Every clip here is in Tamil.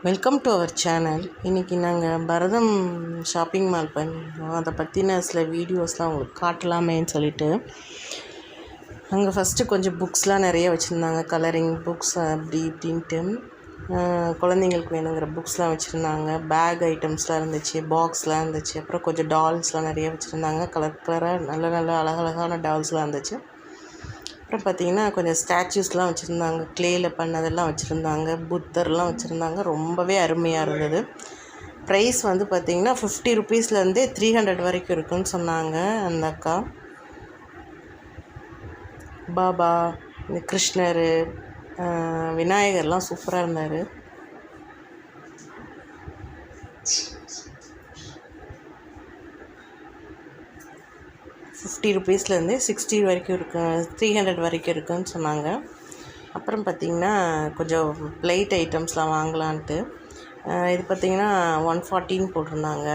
Welcome to our channel. இன்றைக்கி நாங்கள் பரதம் ஷாப்பிங் மால் பண்ணியிருந்தோம். அதை பற்றின சில வீடியோஸ்லாம் உங்களுக்கு காட்டலாமேன்னு சொல்லிட்டு அங்கே ஃபஸ்ட்டு கொஞ்சம் புக்ஸ்லாம் நிறைய வச்சுருந்தாங்க. கலரிங் புக்ஸ் அப்படி இப்படின்ட்டு குழந்தைங்களுக்கு வேணுங்கிற புக்ஸ்லாம் வச்சுருந்தாங்க. பேக் ஐட்டம்ஸ்லாம் இருந்துச்சு, பாக்ஸ்லாம் இருந்துச்சு. அப்புறம் கொஞ்சம் டால்ஸ்லாம் நிறைய வச்சுருந்தாங்க. கலர் கலராக நல்ல அழகழகான டால்ஸ்லாம் இருந்துச்சு. அப்புறம் பார்த்திங்கன்னா கொஞ்சம் ஸ்டாச்சூஸ்லாம் வச்சுருந்தாங்க. க்ளேயில் பண்ணதெல்லாம் வச்சுருந்தாங்க. புத்தர்லாம் வச்சுருந்தாங்க. ரொம்பவே அருமையாக இருந்தது. ப்ரைஸ் வந்து பார்த்திங்கன்னா 50 ருபீஸ்லேருந்தே 300 வரைக்கும் இருக்குதுன்னு சொன்னாங்க அந்த அக்கா. பாபா, இந்த கிருஷ்ணர், விநாயகர்லாம் சூப்பராக இருந்தார். ₹50 60 வரைக்கும் இருக்கு, 300 வரைக்கும் இருக்குதுன்னு சொன்னாங்க. அப்புறம் பார்த்திங்கன்னா கொஞ்சம் பிளேட் ஐட்டம்ஸ்லாம் வாங்கலான்ட்டு இது பார்த்திங்கன்னா 140 போட்டிருந்தாங்க.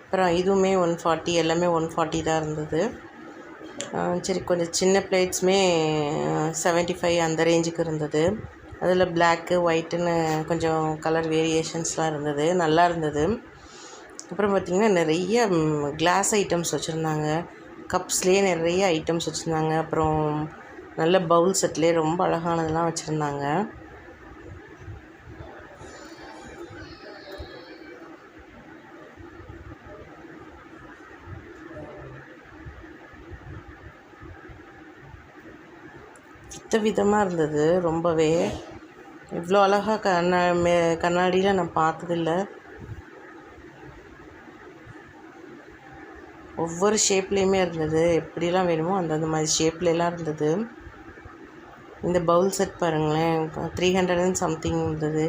அப்புறம் இதுவுமே 140, எல்லாமே 140 தான் இருந்தது. சரி, கொஞ்சம் சின்ன பிளேட்ஸுமே 75 அந்த ரேஞ்சுக்கு இருந்தது. அதில் பிளாக்கு ஒயிட்டுன்னு கொஞ்சம் கலர் வேரியேஷன்ஸ்லாம் இருந்தது, நல்லா இருந்தது. அப்புறம் பார்த்திங்கன்னா நிறைய கிளாஸ் ஐட்டம்ஸ் வச்சுருந்தாங்க. கப்ஸ்லேயே நிறைய ஐட்டம்ஸ் வச்சுருந்தாங்க. அப்புறம் நல்ல பவுல் செட்லேயே ரொம்ப அழகானதெல்லாம் வச்சுருந்தாங்க. விதமாக இருந்தது ரொம்பவே. இவ்வளோ அழகாக கண்ணாடியில் நான் பார்த்ததில்லை. ஒவ்வொரு ஷேப்லேயுமே இருந்தது. எப்படிலாம் வேணுமோ அந்த மாதிரி ஷேப்லலாம் இருந்தது. இந்த பவுல் செட் பாருங்களேன், 300 and something இருந்தது.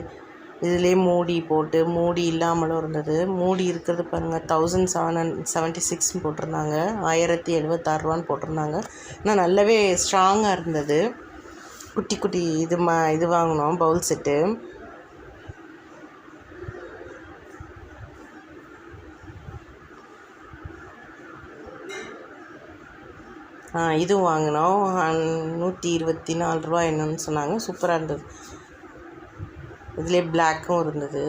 இதிலே மூடி போட்டு மூடி இல்லாமலும் இருந்தது. மூடி இருக்கிறது பாருங்கள் 1776 போட்டிருந்தாங்க. 1076 ரூபான்னு போட்டிருந்தாங்க. ஆனால் நல்லாவே ஸ்ட்ராங்காக இருந்தது. குட்டி குட்டி இது வாங்கினோம் பவுல் செட்டு. இதுவும் வாங்கினோம். 124 ரூபா என்னன்னு சொன்னாங்க. சூப்பராக இருந்தது. இதிலே பிளாக்கும் இருந்தது,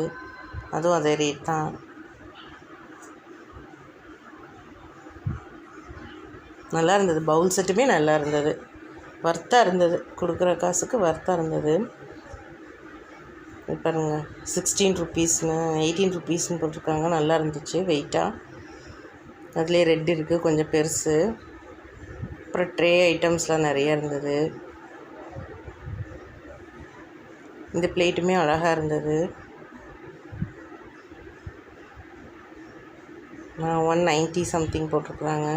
அதுவும் அதே ரேட் தான். நல்லா இருந்தது. பவுல் செட்டுமே நல்லா இருந்தது. வர்த்தாக இருந்தது, கொடுக்குற காசுக்கு வர்த்தாக இருந்தது. பாருங்கள் 16 ருபீஸ்னு 18 ருபீஸ்னு போட்டிருக்காங்க. நல்லா இருந்துச்சு வெயிட்டாக. அதிலே ரெட் இருக்குது, கொஞ்சம் பெருசு. அப்புறம் ட்ரே ஐட்டம்ஸ்லாம் நிறையா இருந்தது. இந்த பிளேட்டுமே அழகாக இருந்தது. 190 சம்திங் போட்டிருக்குறாங்க.